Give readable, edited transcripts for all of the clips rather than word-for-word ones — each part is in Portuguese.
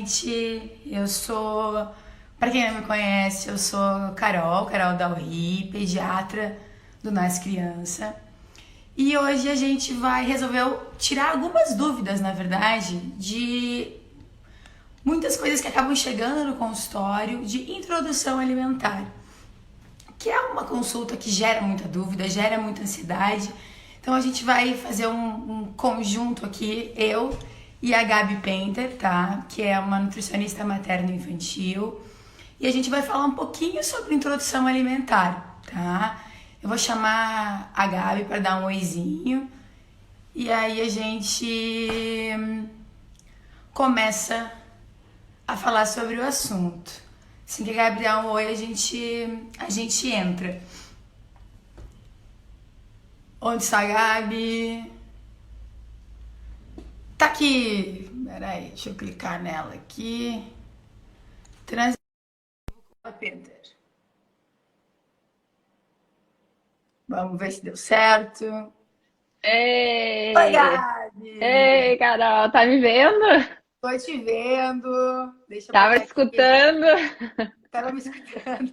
gente. Eu sou, para quem não me conhece, eu sou Carol Dalri, pediatra do Nasce Criança. E hoje a gente vai resolver tirar algumas dúvidas, na verdade, de muitas coisas que acabam chegando no consultório de introdução alimentar, que é uma consulta que gera muita dúvida, gera muita ansiedade. Então a gente vai fazer um conjunto aqui, eu e a Gabi Painter, tá? Que é uma nutricionista materno-infantil. E a gente vai falar um pouquinho sobre introdução alimentar, tá? Eu vou chamar a Gabi para dar um oizinho. E aí a gente começa a falar sobre o assunto. Assim que a Gabi der um oi, a gente entra. Onde está a Gabi? Tá aqui. Peraí, deixa eu clicar nela aqui. Trans Painter. Vamos ver se deu certo. Oi, Ei, Gabi! ei, Carol, tá me vendo? Tô te vendo. Deixa eu Tava botar te aqui. escutando? Tava me escutando.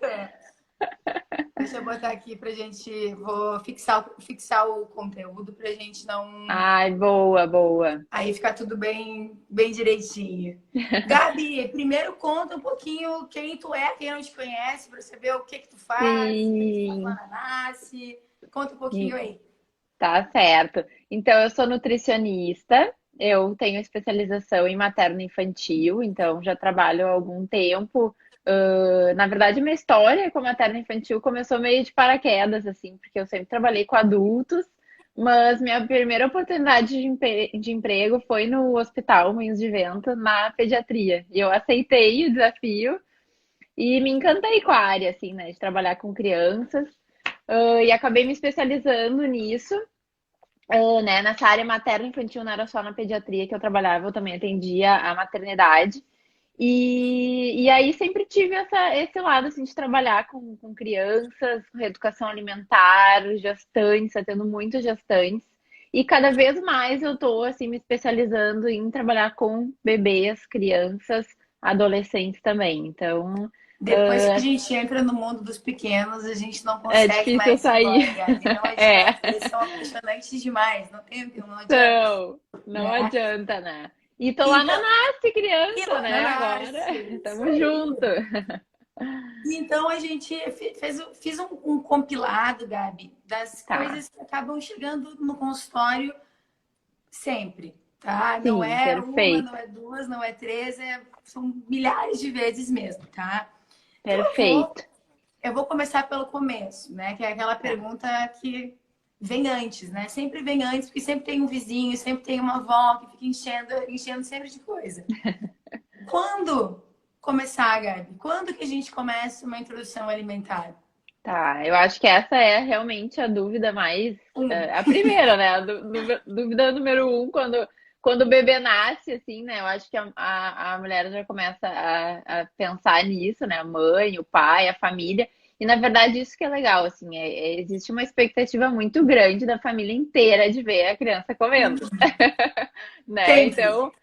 Deixa eu botar aqui pra gente. Vou fixar o conteúdo pra gente não. Ai, boa, boa. Aí ficar tudo bem direitinho. Gabi, primeiro conta um pouquinho quem tu é, quem não te conhece, pra saber o que que tu faz, o que que tu faz lá Sim, na Nasce. Conta um pouquinho aí. tá certo. Então, eu sou nutricionista, eu tenho especialização em materno-infantil, então já trabalho há algum tempo. Na verdade, minha história com materno-infantil começou meio de paraquedas, assim, porque eu sempre trabalhei com adultos, mas minha primeira oportunidade de emprego foi no Hospital Moinhos de Vento, na pediatria. E eu aceitei o desafio e me encantei com a área, assim, né, de trabalhar com crianças. E acabei me especializando nisso, né? Nessa área materno-infantil não era só na pediatria que eu trabalhava, eu também atendia a maternidade. E aí sempre tive esse lado assim, de trabalhar com crianças, com reeducação alimentar, gestantes, atendo muitos gestantes. E cada vez mais eu estou assim, me especializando em trabalhar com bebês, crianças, adolescentes também. Então, Depois que a gente entra no mundo dos pequenos, a gente não é consegue difícil mais ir sair. embora, Gabi. Não É, adianta. Eles são apaixonantes demais. Não adianta, então, não né? adianta, né? E tô lá na Então, Nasce e Criança, lá na né? Agora, Nasce, isso tamo aí. junto. Então a gente fiz um compilado, Gabi, das Tá, coisas que acabam chegando no consultório sempre, tá? Não sim, é uma, não perfeito, é duas, não é três, são milhares de vezes mesmo, tá? Então perfeito. eu vou começar pelo começo, né? Que é aquela Tá. pergunta que vem antes, né? Sempre vem antes, porque sempre tem um vizinho, sempre tem uma avó que fica enchendo sempre de coisa. Quando começar, Gabi? Quando que a gente começa uma introdução alimentar? Tá, eu acho que essa é realmente a dúvida mais, Um. a primeira, né? Dúvida número um, quando o bebê nasce, assim, né? Eu acho que a mulher já começa a pensar nisso, né? A mãe, o pai, a família. E, na verdade, isso que é legal, assim, existe uma expectativa muito grande da família inteira de ver a criança comendo, né? Sempre. Então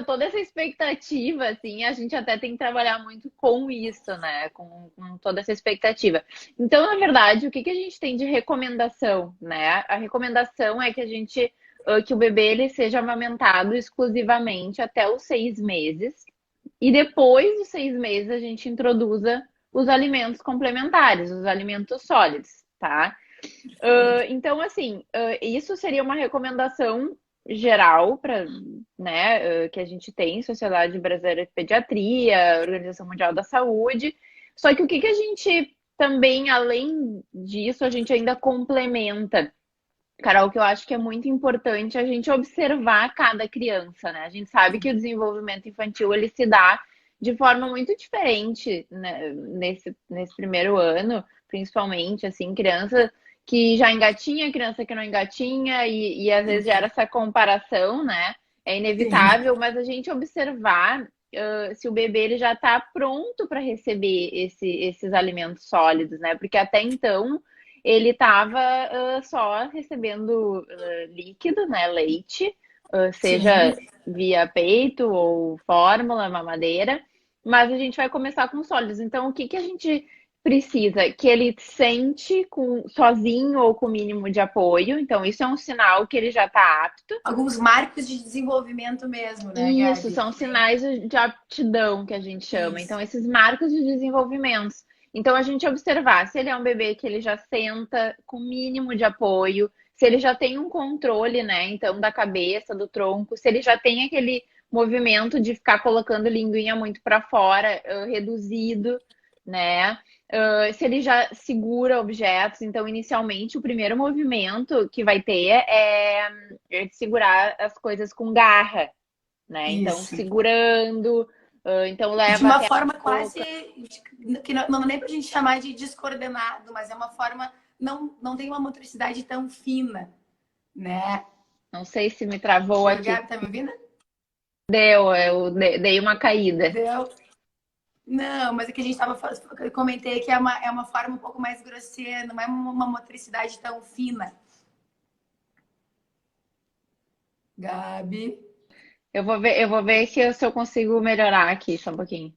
toda essa expectativa, assim, a gente até tem que trabalhar muito com isso, né? Com toda essa expectativa. Então, na verdade, o que que a gente tem de recomendação, né? A recomendação é que que o bebê ele seja amamentado exclusivamente até os 6 meses e depois dos 6 meses a gente introduza os alimentos complementares, os alimentos sólidos, tá? Perfeito. Então, assim, isso seria uma recomendação geral para, né, que a gente tem, Sociedade Brasileira de Pediatria, Organização Mundial da Saúde. Só que o que que a gente também, além disso, a gente ainda complementa, Carol, que eu acho que é muito importante a gente observar cada criança, né? A gente sabe que o desenvolvimento infantil ele se dá de forma muito diferente, né, nesse primeiro ano, principalmente, assim, criança que já engatinha, criança que não engatinha, e às vezes gera essa comparação, né? É Sim. inevitável, mas a gente observar se o bebê ele já está pronto para receber esses alimentos sólidos, né? Porque até então ele estava só recebendo líquido, né, leite, seja Sim. via peito ou fórmula, mamadeira, mas a gente vai começar com sólidos. Então, o que que a gente precisa? Que ele sente sozinho ou com o mínimo de apoio. Então, isso é um sinal que ele já está apto. Alguns marcos de desenvolvimento mesmo, né, Isso, Gabi? são sinais de aptidão que a gente chama. Então, Isso. esses marcos de desenvolvimento. Então, a gente observar se ele é um bebê que ele já senta com mínimo de apoio, se ele já tem um controle, né? Então, da cabeça, do tronco, se ele já tem aquele movimento de ficar colocando linguinha muito para fora, reduzido, né? Se ele já segura objetos, então, inicialmente, o primeiro movimento que vai ter é de segurar as coisas com garra, né? Então, Isso. segurando, então E de leva uma até a forma quase boca. que não é nem pra gente chamar de descoordenado, mas é uma forma não tem uma motricidade tão fina, né? Não sei se me travou Oi, aqui. Gabi, tá me ouvindo? Deu, eu dei uma caída. Deu. Não, mas é que a gente tava eu comentei que é uma forma um pouco mais grosseira, não é uma motricidade tão fina. Gabi. Eu vou ver se eu consigo melhorar aqui só um pouquinho.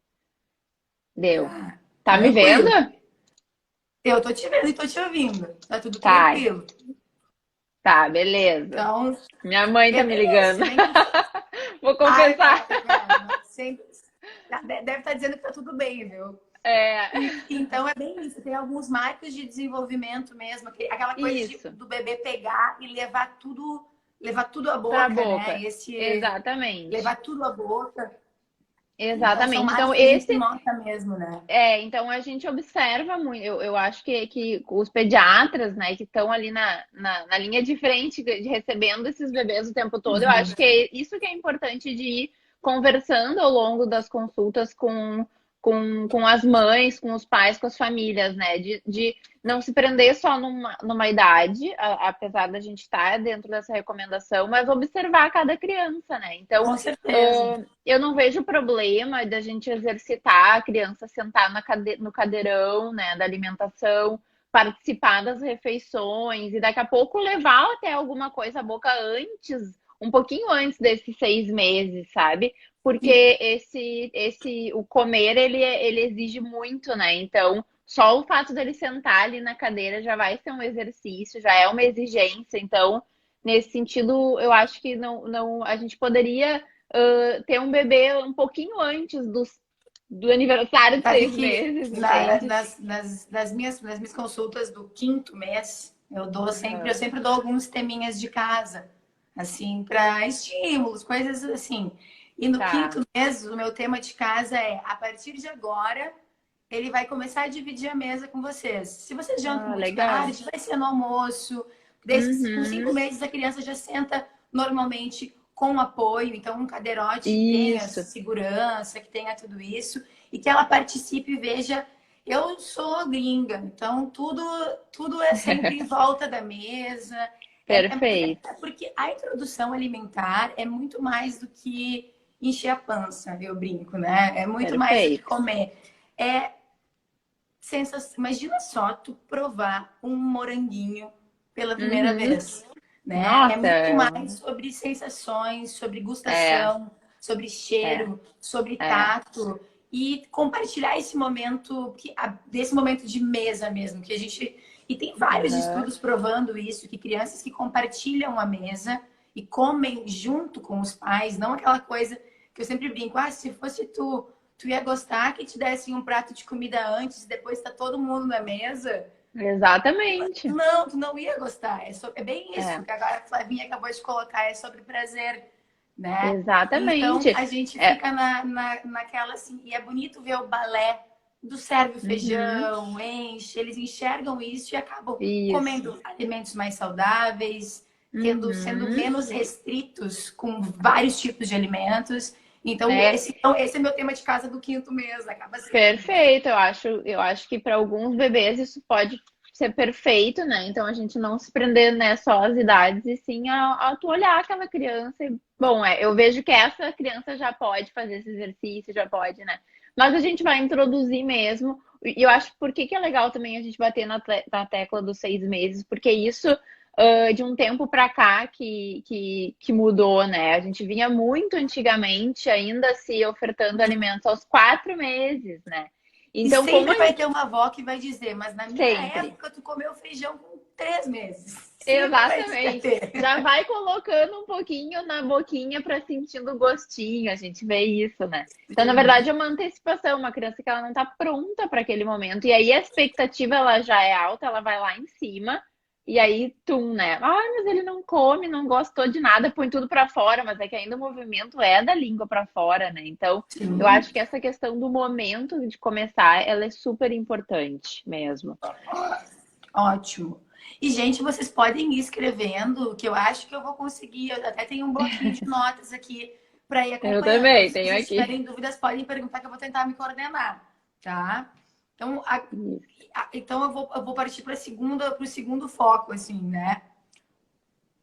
Deu. Tá. Tá me vendo? Tranquilo. Eu tô te vendo e tô te ouvindo. Tá tudo Tá, tranquilo. tá, beleza. Então, Minha mãe tá me beleza. ligando. Se bem que Vou ai, confessar. tá vendo? Sempre deve estar dizendo que tá tudo bem, viu? É, Então é bem isso, tem alguns marcos de desenvolvimento mesmo, aquela coisa isso, do bebê pegar e levar tudo à pra boca, né? boca. Levar Exatamente. tudo à boca. Então são Exatamente. Então, marcos que a gente nota mesmo, né? então a gente observa muito. Eu acho que os pediatras, né, que estão ali na linha de frente, recebendo esses bebês o tempo todo, eu Uhum. acho que é isso que é importante de ir conversando ao longo das consultas com as mães, com os pais, com as famílias, né? De não se prender só numa idade, apesar da gente estar dentro dessa recomendação, mas observar cada criança, né? Então, Com certeza. eu não vejo problema da gente exercitar a criança sentar no cadeirão, né, da alimentação, participar das refeições e daqui a pouco levar até alguma coisa à boca antes, um pouquinho antes desses 6 meses, sabe? Porque o comer, ele exige muito, né? Então, só o fato dele sentar ali na cadeira já vai ser um exercício, já é uma exigência. Então, nesse sentido, eu acho que a gente poderia ter um bebê um pouquinho antes do aniversário de Sabe seis que meses, entende? nas minhas consultas do quinto mês, eu Uhum. sempre dou alguns teminhas de casa, assim, para estímulos, coisas assim. E no quinto Tá. mês, o meu tema de casa é: a partir de agora, ele vai começar a dividir a mesa com vocês. Se vocês jantam Ah, muito legal. tarde, vai ser no almoço. Com cinco Uhum. meses, a criança já senta normalmente com apoio, então um cadeirote que tenha Isso. segurança, que tenha tudo isso, e que ela participe e veja. Eu sou gringa, então tudo é sempre em volta da mesa. Perfeito. Porque a introdução alimentar é muito mais do que encher a pança, eu brinco, né? É muito mais do que Perfeito. comer. É sensação. Imagina só tu provar um moranguinho pela primeira Uhum. vez, né? É Nossa, muito mais sobre sensações, sobre é, gustação, sobre é, cheiro, sobre é. tato e compartilhar esse momento desse momento de mesa mesmo, que a gente e tem vários Aham. estudos provando isso, que crianças que compartilham a mesa e comem junto com os pais, não aquela coisa que eu sempre brinco, se fosse tu ia gostar que te dessem um prato de comida antes, depois tá todo mundo na mesa. Exatamente. Não, tu não ia gostar. É bem isso É, que agora a Flavinha acabou de colocar, é sobre prazer, né? Então exatamente. a gente É, fica naquela assim, e é bonito ver o balé do serve o uhum. feijão, enche, eles enxergam isso e acabam Isso. comendo alimentos mais saudáveis, sendo Uhum. menos restritos com vários tipos de alimentos. Então, É, esse é meu tema de casa do quinto mês, acaba sendo, né? perfeito. Eu acho que para alguns bebês isso pode ser perfeito, né? Então a gente não se prender, né, só às idades e sim a tu olhar aquela criança. Bom, eu vejo que essa criança já pode fazer esse exercício, já pode, né? Mas a gente vai introduzir mesmo. E eu acho por que é legal também a gente bater na tecla dos 6 meses, porque isso de um tempo para cá que mudou, né? A gente vinha muito antigamente ainda se ofertando alimentos aos 4 meses, né? E Então, como sempre a vai gente ter uma avó que vai dizer, mas na minha sempre. época tu comeu feijão com 3 meses. Sempre vai Exatamente. ter. Já vai colocando um pouquinho na boquinha para sentindo o gostinho. A gente vê isso, né? Então, na verdade, é uma antecipação, uma criança que ela não está pronta para aquele momento. E aí a expectativa ela já é alta, ela vai lá em cima. E aí, tum, né? Ai, mas ele não come, não gostou de nada, põe tudo para fora, mas é que ainda o movimento é da língua para fora, né? Então, eu Sim. acho que essa questão do momento de começar, ela é super importante mesmo. Ótimo. E, gente, vocês podem ir escrevendo, que eu acho que eu vou conseguir. Eu até tenho um bloquinho de notas aqui para ir Eu acompanhando. Então, também se tenho vocês aqui. tiverem dúvidas, podem perguntar que eu vou tentar me coordenar, tá? Então, então eu vou partir para o segundo foco, assim, né?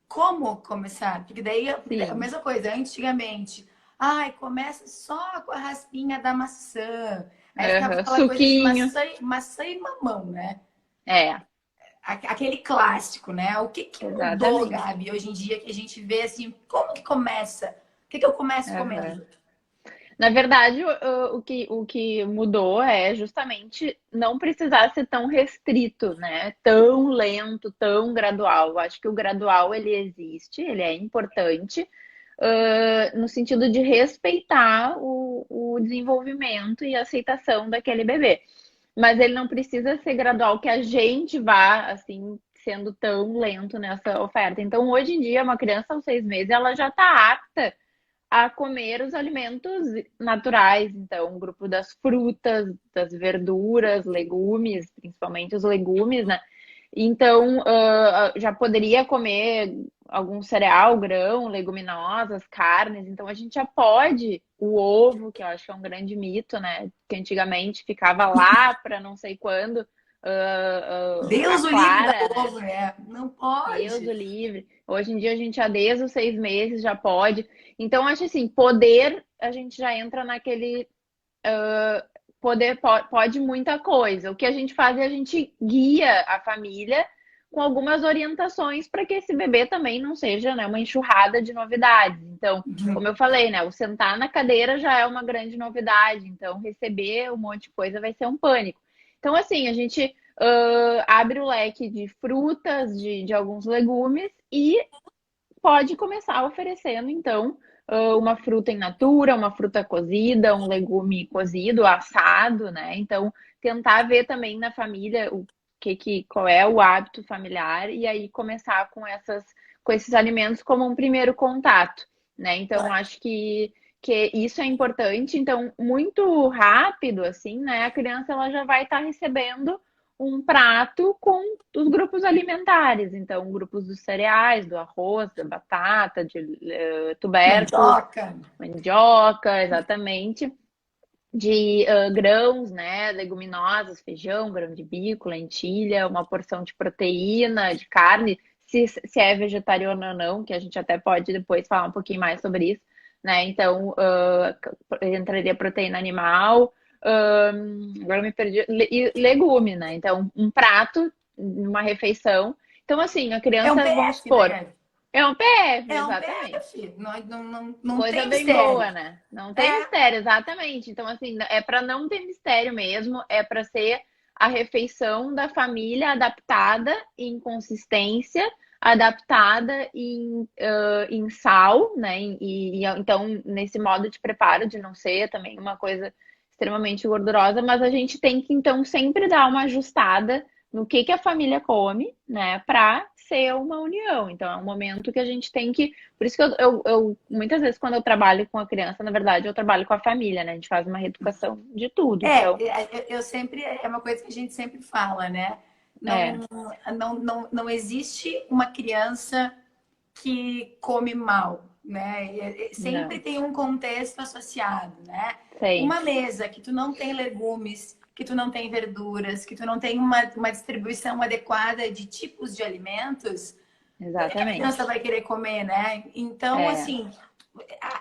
Como começar? Porque daí é a Sim. mesma coisa, antigamente. Ai, começa só com a raspinha da maçã. Aí ficava Aham. aquela coisa de Suquinho. maçã e mamão, né? É, Aquele clássico, né? O que que mudou, exatamente. Gabi, hoje em dia que a gente vê assim, como que começa? O que que eu começo Aham. comendo? Na verdade, o que mudou é justamente não precisar ser tão restrito, né? Tão lento, tão gradual. Eu acho que o gradual ele existe, ele é importante, no sentido de respeitar o desenvolvimento e a aceitação daquele bebê. Mas ele não precisa ser gradual, que a gente vá, assim, sendo tão lento nessa oferta. Então, hoje em dia, uma criança aos 6 meses, ela já está apta a comer os alimentos naturais. Então, o grupo das frutas, das verduras, legumes, principalmente os legumes, né? Então, já poderia comer algum cereal, grão, leguminosas, carnes. Então, a gente já pode. O ovo, que eu acho que é um grande mito, né? Que antigamente ficava lá para não sei quando, a Deus o livre da clara, né? ovo, né? Não Deus o pode. livre. Hoje em dia a gente já desde os 6 meses já pode. Então, acho assim, poder, a gente já entra naquele poder pode muita coisa. O que a gente faz é a gente guia a família com algumas orientações para que esse bebê também não seja, né, uma enxurrada de novidades. Então, como eu falei, né, o sentar na cadeira já é uma grande novidade. Então, receber um monte de coisa vai ser um pânico. Então, assim, a gente abre o leque de frutas, de alguns legumes e pode começar oferecendo, então, uma fruta in natura, uma fruta cozida, um legume cozido, assado, né? Então, tentar ver também na família qual é o hábito familiar e aí começar com esses alimentos como um primeiro contato, né? Então, acho que isso é importante. Então, muito rápido, assim, né? A criança ela já vai estar recebendo um prato com os grupos alimentares, então grupos dos cereais, do arroz, da batata, de tubérculos, Mandioca. mandioca, exatamente, de grãos, né, leguminosas, feijão, grão de bico, lentilha, uma porção de proteína, de carne, se é vegetariano ou não, que a gente até pode depois falar um pouquinho mais sobre isso, né? Então, entraria proteína animal, agora me perdi, e legume, né? Então, um prato, uma refeição. Então, assim, a É um criança, vamos PF, né, supor, Gabi? é um PF, É um exatamente. PF. Não, não, não, não Coisa tem bem boa, mistério. né? Não tem É. mistério, exatamente. Então, assim, é para não ter mistério mesmo, é para ser a refeição da família adaptada em consistência, adaptada em sal, né? Então, nesse modo de preparo, de não ser também uma coisa extremamente gordurosa, mas a gente tem que, então, sempre dar uma ajustada no que a família come, né? Para ser uma união. Então, é um momento que a gente tem que por isso que muitas vezes, quando eu trabalho com a criança, na verdade, eu trabalho com a família, né? A gente faz uma reeducação de tudo. Então, Eu sempre, é uma coisa que a gente sempre fala, né? Não, é, não existe uma criança que come mal, né? Sempre não, tem um contexto associado, né? Uma sempre. mesa que tu não tem legumes, que tu não tem verduras, que tu não tem uma distribuição adequada de tipos de alimentos, o que a criança Exatamente. vai querer comer, né? Então, É, assim,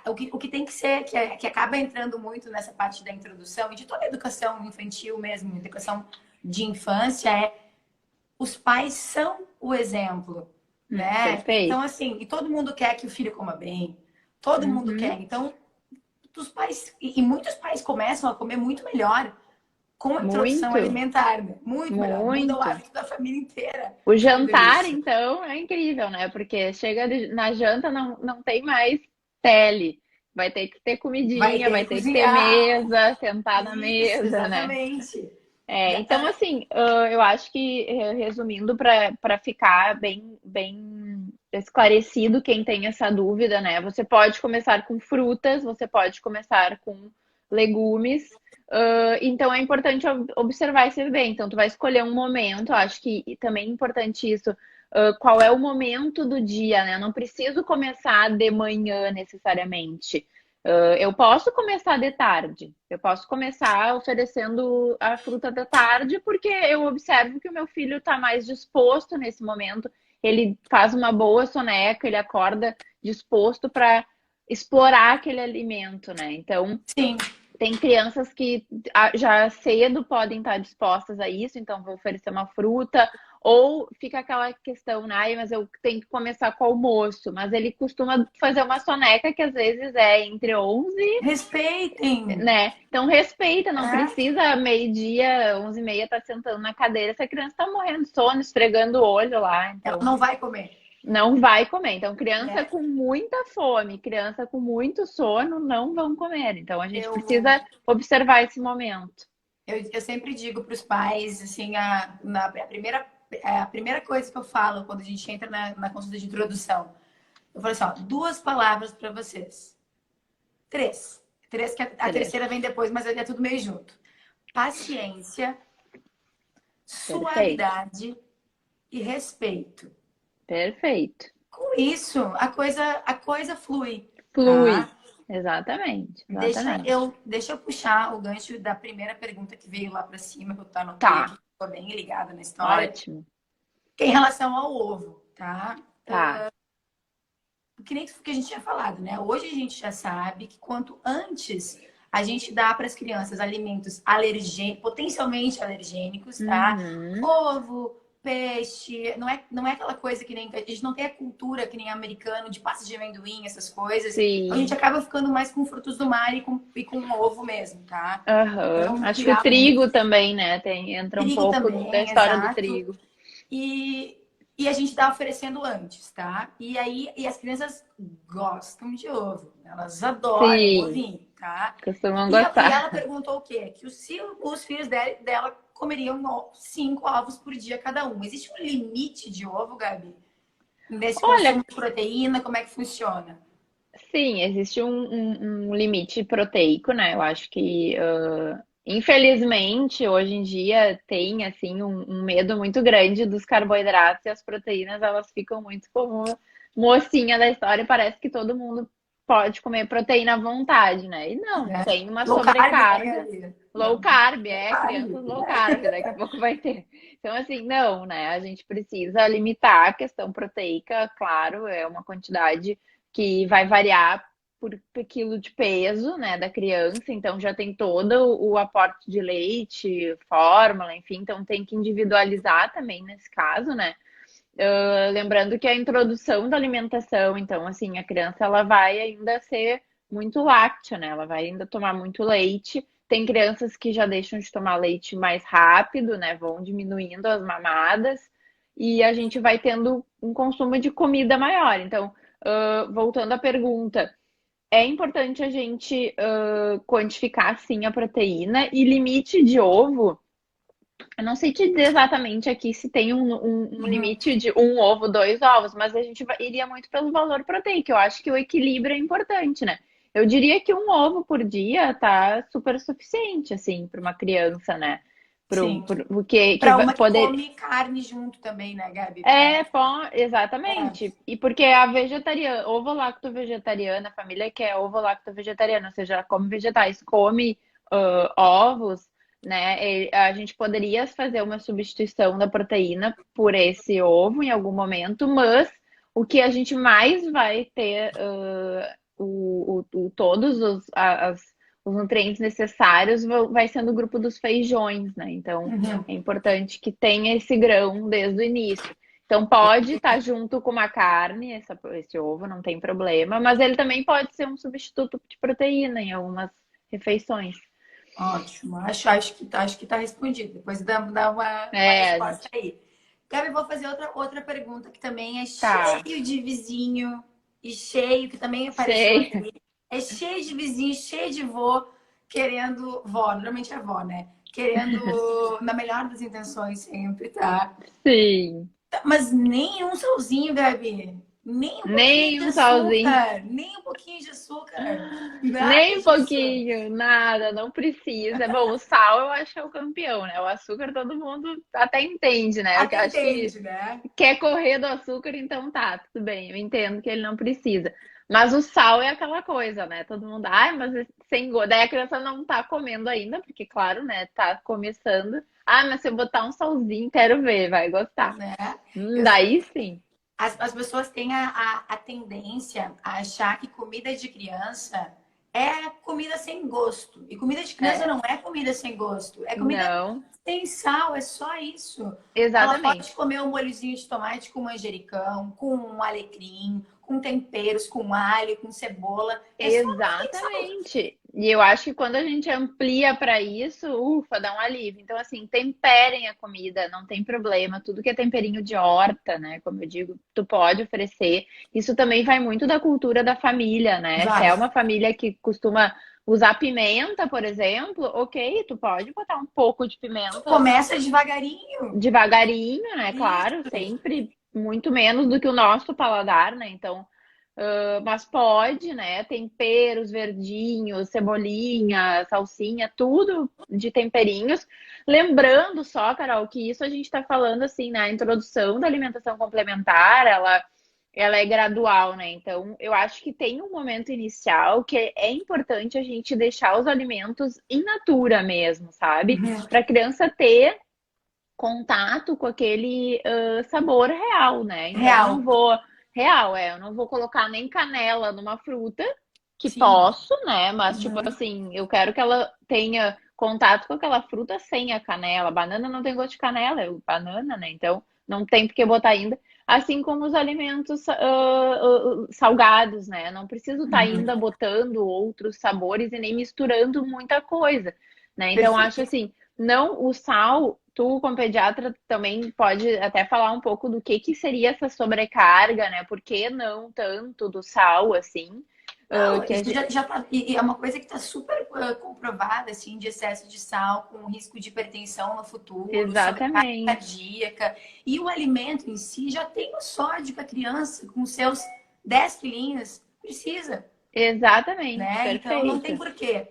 o que tem que ser, que acaba entrando muito nessa parte da introdução e de toda a educação infantil mesmo, educação de infância, é os pais são o exemplo. né? Então, Perfeito. assim, e todo mundo quer que o filho coma bem, todo mundo Uhum. quer. Então, os pais, e muitos pais começam a comer muito melhor com a introdução Muito, alimentar, né? Muito melhor. Muda o muito. hábito da família inteira O tudo jantar, isso. então, é incrível, né? Porque chega na janta, não tem mais tele. Vai ter que ter Vai comidinha, ter vai que ter que ter cozinhar. mesa, sentar na Isso, mesa, né? exatamente. Então, assim, eu acho que, resumindo, para ficar bem esclarecido quem tem essa dúvida, né? Você pode começar com frutas, você pode começar com legumes. Então, é importante observar esse bem. Então, tu vai escolher um momento, eu acho que também é importante isso. Qual é o momento do dia, né? Eu não preciso começar de manhã necessariamente. Eu posso começar de tarde. Eu posso começar oferecendo a fruta da tarde, porque eu observo que o meu filho está mais disposto nesse momento. Ele faz uma boa soneca, ele acorda disposto para explorar aquele alimento, né? Então, Sim, tem crianças que já cedo podem estar dispostas a isso, então vou oferecer uma fruta, ou fica aquela questão, né? "Ai, mas eu tenho que começar com o almoço", mas ele costuma fazer uma soneca que às vezes é entre 11, respeitem. né? Então respeita, não Né? precisa meio-dia, 11h30 tá sentando na cadeira, essa criança tá morrendo de sono, esfregando o olho lá, Ela então não vai comer. não vai comer. Então, criança Né? com muita fome, criança com muito sono, não vão comer. Então, a gente Eu, precisa observar esse momento. eu sempre digo para os pais, assim, a primeira coisa que eu falo quando a gente entra na consulta de introdução, eu falo assim, ó, duas palavras para vocês. Três. Três, que a Três. terceira vem depois, mas é tudo meio junto. Paciência, Perfeito. suavidade e respeito. Perfeito. Com isso, a coisa flui, Flui. tá? Exatamente. Deixa Exatamente. eu, deixa eu puxar o gancho da primeira pergunta que veio lá para cima, que eu anotei aqui, Tá. que estou bem ligada na história, Ótimo. que é em relação ao ovo, tá? Tá. Que nem que a gente tinha falado, né? Hoje a gente já sabe que quanto antes a gente dá para as crianças alimentos potencialmente alergênicos, tá? Uhum. Ovo, peixe, não é aquela coisa que nem a gente não tem a cultura que nem americano de pasta de amendoim, essas coisas. Então a gente Sim. acaba ficando mais com frutos do mar e com ovo mesmo, tá? Aham. Então, Acho que o criar trigo também, né? Entra um trigo pouco da também, história do exato. trigo. E a gente tá oferecendo antes, tá? E aí, as crianças gostam de ovo, elas adoram Sim. ovinho, tá? Costumam E ela gostar. perguntou o quê? Que os filhos dela comeriam 5 ovos por dia cada um. Existe um limite de ovo, Gabi? Nesse Olha, consumo de proteína, como é que funciona? sim, existe um limite proteico, né? Eu acho que, infelizmente, hoje em dia tem, assim, um medo muito grande dos carboidratos e as proteínas, elas ficam muito como mocinha da história e parece que todo mundo pode comer proteína à vontade, né? E não, Né? tem uma Low carb, né, sobrecarga. Gabi? Low Não, carb, low carb. crianças low carb, daqui a pouco vai ter. Então, assim, não, né? A gente precisa limitar a questão proteica, claro, é uma quantidade que vai variar por quilo de peso, né, da criança, então já tem todo o aporte de leite, fórmula, enfim, então tem que individualizar também nesse caso, né? Lembrando que a introdução da alimentação, então, assim, a criança ela vai ainda ser muito láctea, né? Ela vai ainda tomar muito leite. Tem crianças que já deixam de tomar leite mais rápido, né? Vão diminuindo as mamadas e a gente vai tendo um consumo de comida maior. Então, voltando à pergunta, é importante a gente quantificar sim a proteína e limite de ovo. Eu não sei te dizer exatamente aqui se tem um Uhum. limite de um ovo, dois ovos, mas a gente iria muito pelo valor proteico. Eu acho que o equilíbrio é importante, né? Eu diria que um ovo por dia tá super suficiente, assim, para uma criança, né? Sim. Porque Para uma que poder. come carne junto também, né, Gabi? É, Exatamente. E porque a vegetariana, ovo-lacto-vegetariana, a família que é ovo-lacto-vegetariana, ou seja, ela come vegetais, come ovos, né? A gente poderia fazer uma substituição da proteína por esse ovo em algum momento, mas o que a gente mais vai ter todos os nutrientes necessários vai sendo o grupo dos feijões, né? Então uhum. é importante que tenha esse grão desde o início. Então pode estar junto com uma carne, esse ovo, não tem problema, mas ele também pode ser um substituto de proteína em algumas refeições. Ótimo. Acho que tá respondido. Depois dá uma É, a resposta gente aí. Gabi, vou fazer outra pergunta que também é tá cheio de vizinho e cheio, que também apareceu cheia. aqui. É cheio de vizinho, cheio de vô querendo, vó, normalmente é vó, né? Querendo, na melhor das intenções sempre, tá? Sim, Mas nem um salzinho, Gabi. Nem um pouquinho nem de um salzinho. açúcar. Nem um pouquinho de açúcar. Nada Nem um disso. pouquinho, nada, não precisa. Bom, o sal eu acho que é o campeão, né? O açúcar todo mundo até entende, né? Eu Até acho que entende, né? quer correr do açúcar, então tá, tudo bem, eu entendo que ele não precisa. Mas o sal é aquela coisa, né? Todo mundo, ai, mas sem gosto. Daí a criança não tá comendo ainda, porque, claro, né? Tá começando. Ah, mas se eu botar um salzinho, quero ver, vai gostar. Né? Eu Daí sim. as pessoas têm a tendência a achar que comida de criança é comida sem gosto. E comida de criança É, não é comida sem gosto. É comida não, sem sal, é só isso. Ela pode exatamente. comer um molhozinho de tomate com manjericão, com um alecrim, com temperos, com alho, com cebola. É só não tem sal. Exatamente. E eu acho que quando a gente amplia para isso, ufa, dá um alívio. Então, assim, temperem a comida, não tem problema. Tudo que é temperinho de horta, né? Como eu digo, tu pode oferecer. Isso também vai muito da cultura da família, né? Se Vai. é uma família que costuma usar pimenta, por exemplo, ok, tu pode botar um pouco de pimenta Começa devagarinho. devagarinho, né? Claro, Isso. sempre muito menos do que o nosso paladar, né? Então. Mas pode, né? Temperos verdinhos, cebolinha, salsinha, tudo de temperinhos. Lembrando só, Carol, que isso a gente está falando assim na introdução da alimentação complementar, ela é gradual, né? Então, eu acho que tem um momento inicial que é importante a gente deixar os alimentos in natura mesmo, sabe? Para a criança ter contato com aquele sabor real, né? Então eu não Real. vou eu não vou colocar nem canela numa fruta, que Sim. posso, né? Mas tipo Uhum. assim, eu quero que ela tenha contato com aquela fruta sem a canela. Banana não tem gosto de canela, é banana, né? Então não tem por que botar ainda. Assim como os alimentos salgados, né? Não preciso estar Uhum. ainda botando outros sabores e nem misturando muita coisa, né? Então acho Perfeito. assim, não, o sal, tu como pediatra também pode até falar um pouco do que seria essa sobrecarga, né? Por que não tanto do sal, assim? Não, Que a isso gente... já tá, e é uma coisa que está super comprovada, assim, de excesso de sal, com risco de hipertensão no futuro, sobrecarga Exatamente, cardíaca. E o alimento em si já tem o sódio que a criança, com seus 10 quilinhos, precisa, exatamente, né? Então não tem perfeito. porquê.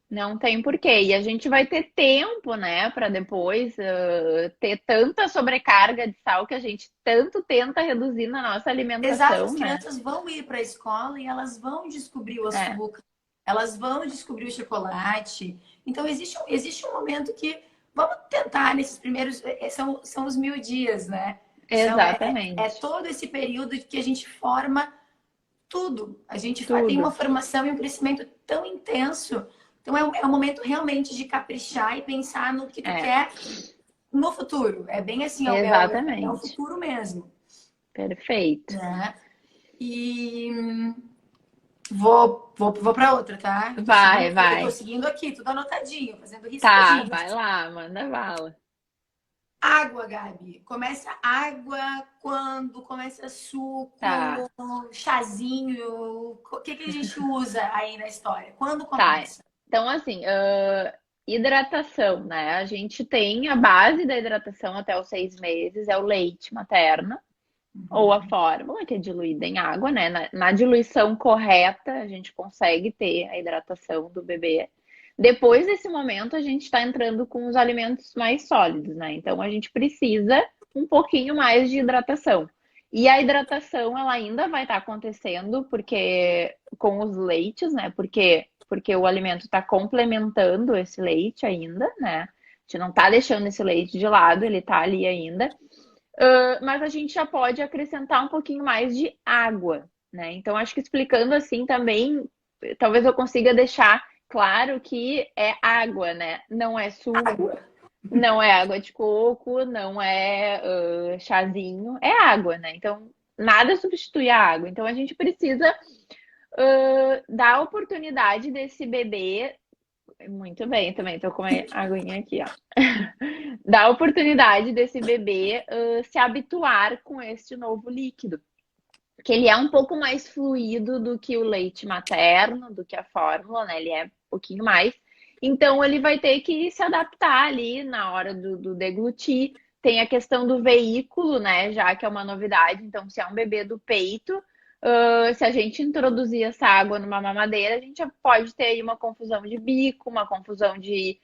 Não tem porquê. E a gente vai ter tempo, né, para depois ter tanta sobrecarga de sal que a gente tanto tenta reduzir na nossa Exato, as alimentação, né? crianças vão ir para a escola e elas vão descobrir o É, açúcar, elas vão descobrir o chocolate. Então, existe um momento que vamos tentar nesses primeiros. São os 1.000 dias, né? É exatamente. todo esse período que a gente forma tudo. A gente tem uma Tudo. formação e um crescimento tão intenso. Então, é um momento realmente de caprichar e pensar no que tu É, quer no futuro. É bem assim, é o exatamente. futuro mesmo, Perfeito. né? E vou para outra, tá? Vai, Eu tô vai. seguindo aqui, tudo anotadinho, fazendo Tá, riscadinho. vai lá, manda bala. Água, Gabi. Começa água quando começa suco, Tá, chazinho. O que que a gente usa aí na história? Quando tá. começa? Então, assim, hidratação, né? A gente tem a base da hidratação até os 6 meses, é o leite materno, ou a fórmula, que é diluída em água, né? Na diluição correta, a gente consegue ter a hidratação do bebê. Depois desse momento, a gente está entrando com os alimentos mais sólidos, né? Então, a gente precisa um pouquinho mais de hidratação. E a hidratação, ela ainda vai estar acontecendo porque com os leites, né? Porque o alimento está complementando esse leite ainda, né? A gente não está deixando esse leite de lado, ele está ali ainda. Mas a gente já pode acrescentar um pouquinho mais de água, né? Então, acho que explicando assim também, talvez eu consiga deixar claro que é água, né? Não é suco, Água. Não é água de coco, não é chazinho, é água, né? Então, nada substitui a água. Então, a gente precisa dar a oportunidade desse bebê. Muito bem, também tô com uma aguinha aqui, ó. Dar a oportunidade desse bebê se habituar com este novo líquido. Que ele é um pouco mais fluido do que o leite materno, do que a fórmula, né? Ele é um pouquinho mais. Então, ele vai ter que se adaptar ali na hora do deglutir. Tem a questão do veículo, né? Já que é uma novidade. Então, se é um bebê do peito, se a gente introduzir essa água numa mamadeira, a gente já pode ter aí uma confusão de bico, uma confusão de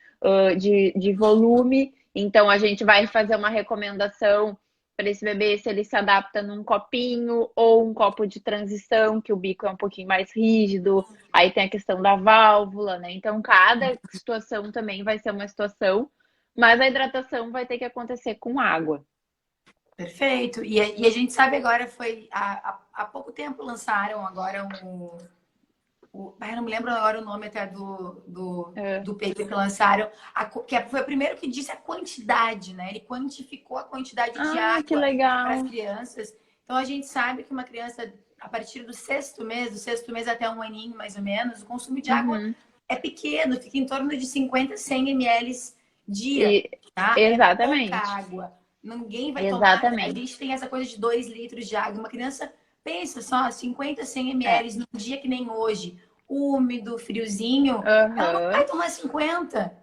volume. Então, a gente vai fazer uma recomendação para esse bebê se ele se adapta num copinho ou um copo de transição, que o bico é um pouquinho mais rígido. Aí tem a questão da válvula, né? Então, cada situação também vai ser uma situação, mas a hidratação vai ter que acontecer com água. Perfeito. E a gente sabe agora, foi há pouco tempo lançaram agora eu não me lembro agora o nome até É. do paper que lançaram, foi o primeiro que disse a quantidade, né? Ele quantificou a quantidade de Ah, que água para as legal. crianças. Então a gente sabe que uma criança, a partir do sexto mês até um aninho mais ou menos, o consumo de água Uhum. é pequeno, fica em torno de 50 a 100 ml dia, E, tá? É pouca exatamente. água. Ninguém vai tomar. A Exatamente. gente tem essa coisa de 2 litros de água. Uma criança, pensa só, 50, 100 É. ml num dia que nem hoje, úmido, friozinho, ela não vai Aham. tomar 50.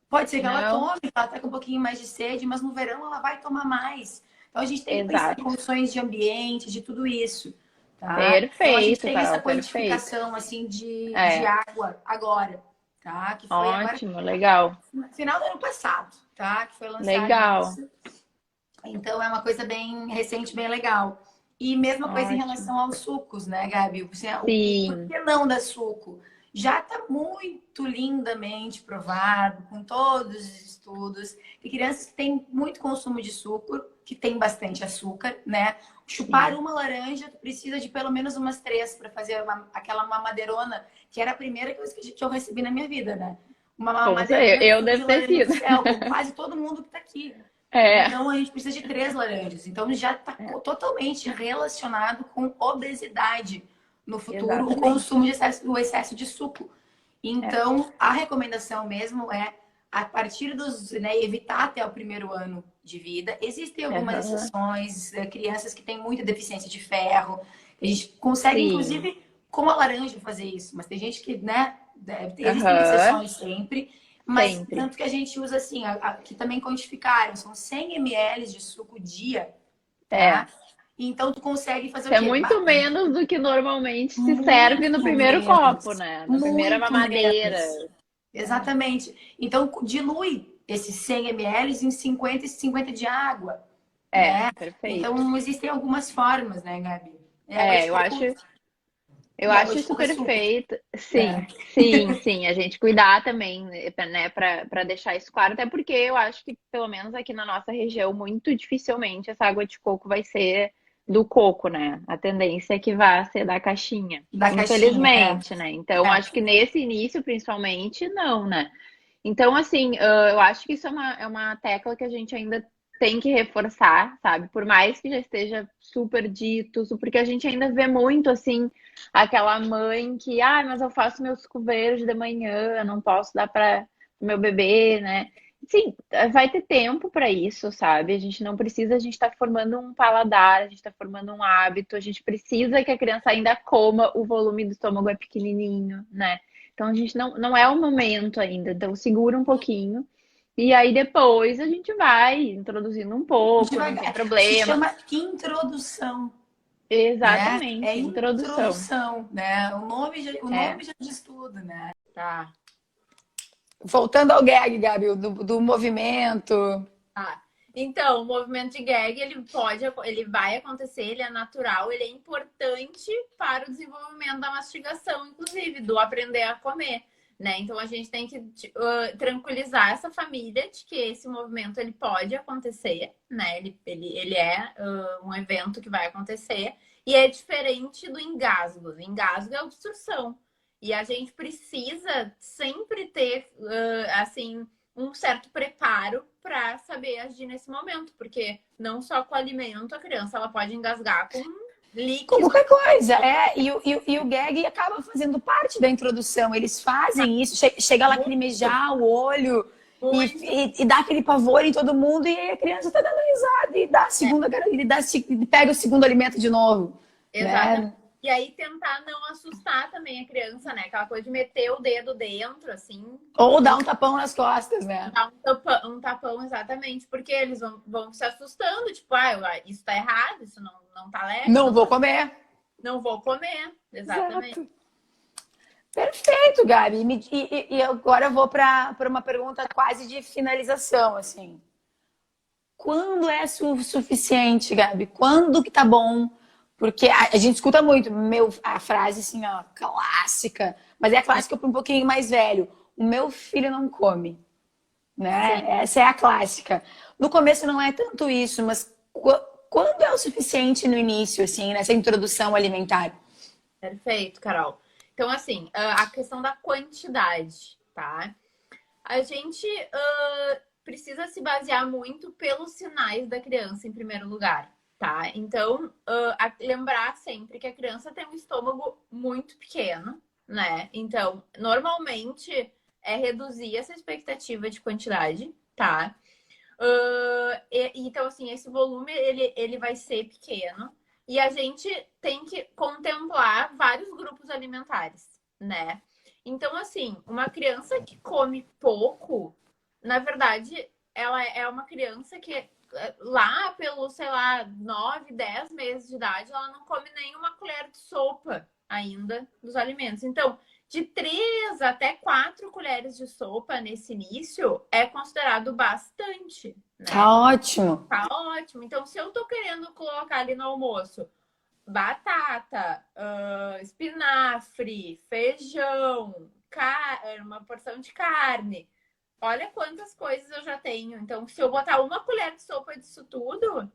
Pode ser que ela Não, tome, ela tá com um pouquinho mais de sede, mas no verão ela vai tomar mais. Então a gente tem que pensar em exato. condições de ambiente, de tudo isso, tá? Então a gente Perfeito, tem essa Carol, perfeito. quantificação assim de É, água agora, tá? Que foi agora ótimo, legal. no final do ano passado, tá? Que foi lançado Legal. isso. Então é uma coisa bem recente, bem legal. E mesma coisa em Ótimo. relação aos sucos, né, Gabi? O por Sim. que não dar suco? Já está muito lindamente provado, com todos os estudos, que crianças que têm muito consumo de suco, que tem bastante açúcar, né? Chupar Sim. uma laranja, tu precisa de pelo menos umas três para fazer aquela mamadeirona, que era a primeira que eu recebi na minha vida, né? Uma Com certeza. mamadeirona Eu de devo ter laranja do sido. céu, como quase todo mundo que está aqui. É. Então a gente precisa de três laranjas. Então já está É, totalmente relacionado com obesidade no futuro, o exatamente. consumo de excesso, o excesso de suco. É, Então a recomendação mesmo é a partir dos, né, evitar até o primeiro ano de vida. Existem algumas aham. exceções, crianças que têm muita deficiência de ferro. A gente consegue, Sim. inclusive, com a laranja fazer isso, mas tem gente que, né, existem Aham. exceções sempre. Mas Sempre. tanto que a gente usa assim, que também quantificaram, são 100 ml de suco dia, tá? É. Então tu consegue fazer o É quê? muito menos do que normalmente se serve no Muito primeiro copo, menos, né? Na primeira muito mamadeira. menos. É. Exatamente. Então dilui esses 100 ml em 50 e 50 de água, É, né? perfeito. Então existem algumas formas, né, Gabi? É água É, de coco eu e água acho de isso coco é super, perfeito. né? Sim, sim, sim. A gente cuidar também, né, para deixar isso claro, até porque eu acho que, pelo menos aqui na nossa região, muito dificilmente essa água de coco vai ser do coco, né? A tendência é que vá ser da caixinha, Da caixinha, infelizmente, né? Então, é. acho que nesse início, principalmente, não, né? Então, assim, eu acho que isso é uma tecla que a gente ainda tem que reforçar, sabe? Por mais que já esteja super dito, porque a gente ainda vê muito, assim, aquela mãe que, ah, mas eu faço meu suco verde de manhã, eu não posso dar para o meu bebê, né? Sim, vai ter tempo para isso, sabe? A gente não precisa, a gente está formando um paladar, a gente está formando um hábito, a gente precisa que a criança ainda coma, o volume do estômago é pequenininho, né? Então a gente não é o momento ainda, então segura um pouquinho. E aí depois a gente vai introduzindo um pouco, não tem Devagar. Se problema. chama introdução, né? É Exatamente, introdução. introdução, né? O É, nome já diz tudo, né? Tá. Voltando ao gag, Gabi, do movimento. Ah, então, o movimento de gag, ele vai acontecer, ele é natural, ele é importante para o desenvolvimento da mastigação, inclusive, do aprender a comer, né? Então, a gente tem que tranquilizar essa família de que esse movimento, ele pode acontecer, né? Ele é um evento que vai acontecer e é diferente do engasgo. O engasgo é obstrução. E a gente precisa sempre ter, assim, um certo preparo para saber agir nesse momento, porque não só com o alimento a criança ela pode engasgar com Com líquido. qualquer coisa, e o gag acaba fazendo parte da introdução. Eles fazem isso, chega a lacrimejar o olho e dá aquele pavor em todo mundo, e aí a criança tá dando risada e dá a segunda, e pega o segundo alimento de novo. Exatamente. Né? E aí tentar não assustar também a criança, né? Aquela coisa de meter o dedo dentro, assim. Ou dar um tapão nas costas, né? Dar um tapão, exatamente. Porque eles vão se assustando, tipo, isso tá errado, isso não tá leve. Não vou comer. Não vou comer, exatamente. Exato. Perfeito, Gabi. E agora eu vou para uma pergunta quase de finalização, assim. Quando é suficiente, Gabi? Quando que tá bom? Porque a gente escuta muito a frase assim, ó, clássica, mas é a clássica para um pouquinho mais velho. O meu filho não come, né? Sim. Essa é a clássica. No começo não é tanto isso, mas quando é o suficiente no início, assim, nessa introdução alimentar? Perfeito, Carol. Então, assim, a questão da quantidade, tá? A gente precisa se basear muito pelos sinais da criança, em primeiro lugar, tá? Então, lembrar sempre que a criança tem um estômago muito pequeno, né? Então, normalmente é reduzir essa expectativa de quantidade, tá? Então, assim, esse volume, ele vai ser pequeno. E a gente tem que contemplar vários grupos alimentares, né? Então, assim, uma criança que come pouco, na verdade, ela é uma criança que lá pelo, sei lá, 9, 10 meses de idade, ela não come nenhuma colher de sopa ainda dos alimentos. Então, de 3 até 4 colheres de sopa nesse início é considerado bastante, né? Tá ótimo. Tá ótimo. Então, se eu tô querendo colocar ali no almoço batata, espinafre, feijão, uma porção de carne, olha quantas coisas eu já tenho. Então, se eu botar uma colher de sopa disso tudo,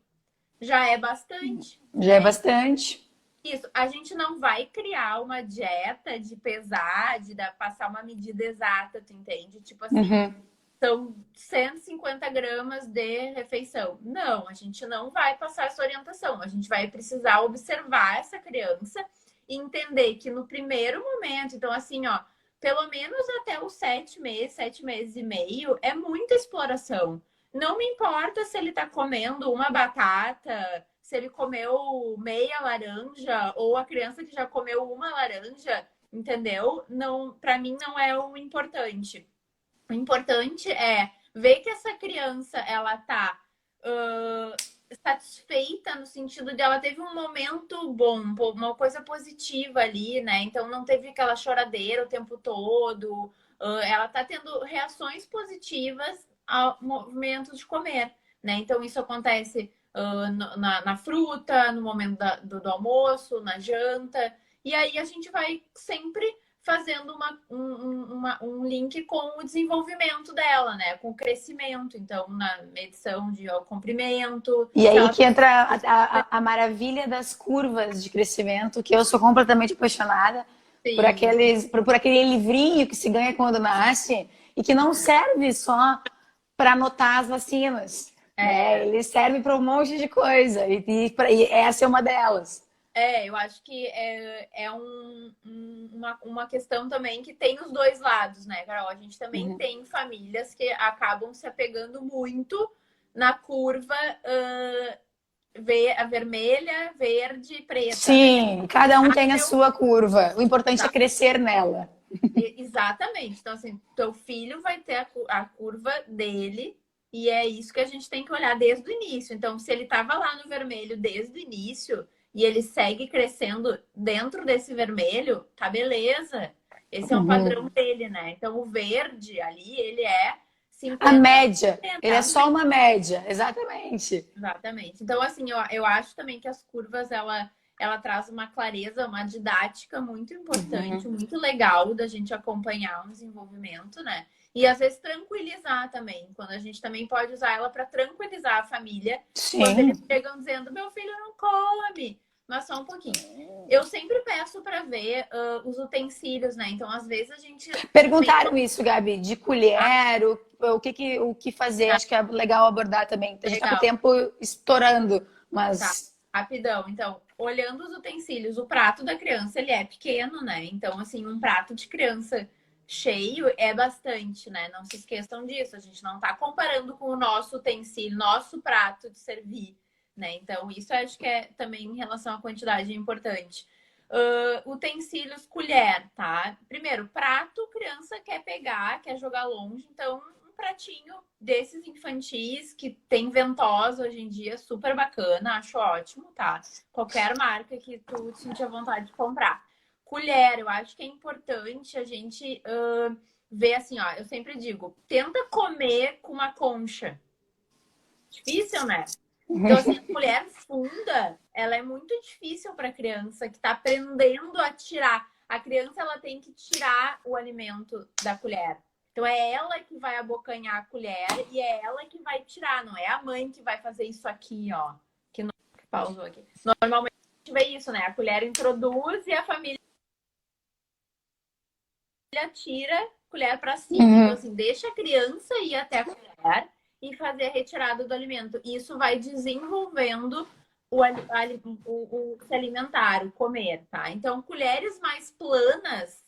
já é bastante. Já é bastante. Isso, a gente não vai criar uma dieta de pesar, passar uma medida exata, tu entende? Tipo assim, são 150 gramas de refeição. Não, a gente não vai passar essa orientação. A gente vai precisar observar essa criança e entender que no primeiro momento, então assim, ó, pelo menos até os 7 meses e meio, é muita exploração. Não me importa se ele tá comendo uma batata, se ele comeu meia laranja ou a criança que já comeu uma laranja, entendeu? Não, para mim não é o importante. O importante é ver que essa criança ela tá satisfeita no sentido de ela teve um momento bom, uma coisa positiva ali, né? Então não teve aquela choradeira o tempo todo. Ela tá tendo reações positivas ao movimento de comer, né? Então isso acontece na fruta, no momento do almoço, na janta. E aí a gente vai sempre fazendo um link com o desenvolvimento dela, né? Com o crescimento. Então, na medição de comprimento. E aí que entra a maravilha das curvas de crescimento, que eu sou completamente apaixonada por aquele livrinho que se ganha quando nasce e que não serve só para anotar as vacinas. Ele serve para um monte de coisa e essa é uma delas. Eu acho que é uma questão também que tem os dois lados, né, Carol? A gente também tem famílias que acabam se apegando muito na curva a vermelha, verde e preta. Sim, né? Cada um tem a sua curva. O importante é crescer nela. Exatamente. Então, assim, teu filho vai ter a curva dele e é isso que a gente tem que olhar desde o início. Então, se ele estava lá no vermelho desde o início e ele segue crescendo dentro desse vermelho, tá beleza. Esse é o padrão dele, né? Então, o verde ali, ele é 50%. A média. Ele é só uma média. Exatamente. Exatamente. Então, assim, eu acho também que as curvas, ela traz uma clareza, uma didática muito importante, muito legal da gente acompanhar o desenvolvimento, né? E às vezes tranquilizar também, quando a gente também pode usar ela para tranquilizar a família. Sim. Quando eles chegam dizendo, meu filho não come, mas só um pouquinho. Eu sempre peço para ver os utensílios, né? Então, às vezes a gente... Perguntaram isso, Gabi, de colher, o que fazer. Acho que é legal abordar também. A gente tá com o tempo estourando, mas... Tá, rapidão. Então, olhando os utensílios, o prato da criança, ele é pequeno, né? Então, assim, um prato de criança cheio é bastante, né? Não se esqueçam disso. A gente não tá comparando com o nosso utensílio, nosso prato de servir, né? Então, isso eu acho que é também em relação à quantidade importante. Utensílios, colher, tá? Primeiro, prato, criança quer pegar, quer jogar longe, então um pratinho desses infantis que tem ventosa hoje em dia, super bacana, acho ótimo, tá? Qualquer marca que tu sentir a vontade de comprar. Colher, eu acho que é importante a gente ver assim, ó, eu sempre digo, tenta comer com uma concha. Difícil, né? Então, assim, a colher funda, ela é muito difícil para a criança que está aprendendo a tirar. A criança, ela tem que tirar o alimento da colher. Então, é ela que vai abocanhar a colher e é ela que vai tirar. Não é a mãe que vai fazer isso aqui, ó. Que pausou aqui. Normalmente, a gente vê isso, né? A colher introduz e a família tira a colher para cima. Então, assim, deixa a criança ir até a colher e fazer a retirada do alimento. Isso vai desenvolvendo o se alimentar, o comer, tá? Então, colheres mais planas,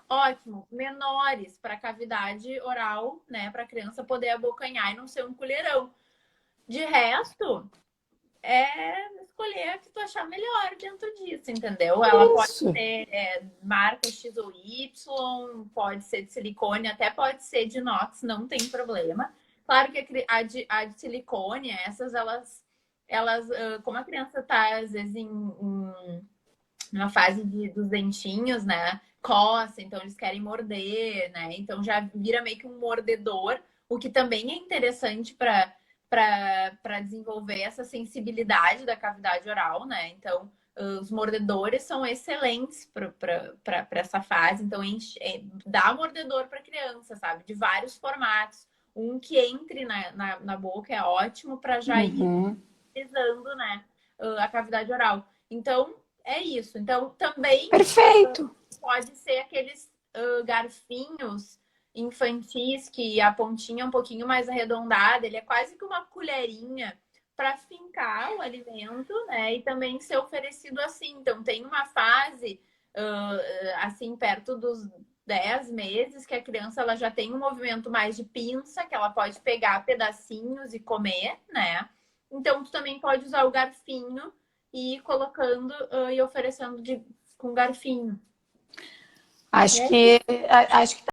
ótimo. Menores para cavidade oral, né? Para a criança poder abocanhar e não ser um colherão. De resto, é escolher a que tu achar melhor dentro disso, entendeu? Ela pode ser marca X ou Y, pode ser de silicone, até pode ser de inox, não tem problema. Claro que a de silicone, essas, elas como a criança tá, às vezes, numa fase dos dentinhos, né? Coça, então eles querem morder, né? Então já vira meio que um mordedor, o que também é interessante para desenvolver essa sensibilidade da cavidade oral, né? Então, os mordedores são excelentes para essa fase. Então, dá mordedor para criança, sabe? De vários formatos. Um que entre na boca é ótimo para já ir utilizando, né, a cavidade oral. Então, é isso. Então, também perfeito. Pode ser aqueles garfinhos infantis que a pontinha é um pouquinho mais arredondada. Ele é quase que uma colherinha para fincar o alimento, né? E também ser oferecido assim. Então, tem uma fase, assim, perto dos 10 meses, que a criança ela já tem um movimento mais de pinça, que ela pode pegar pedacinhos e comer, né? Então, tu também pode usar o garfinho e ir colocando e oferecendo com garfinho. Acho que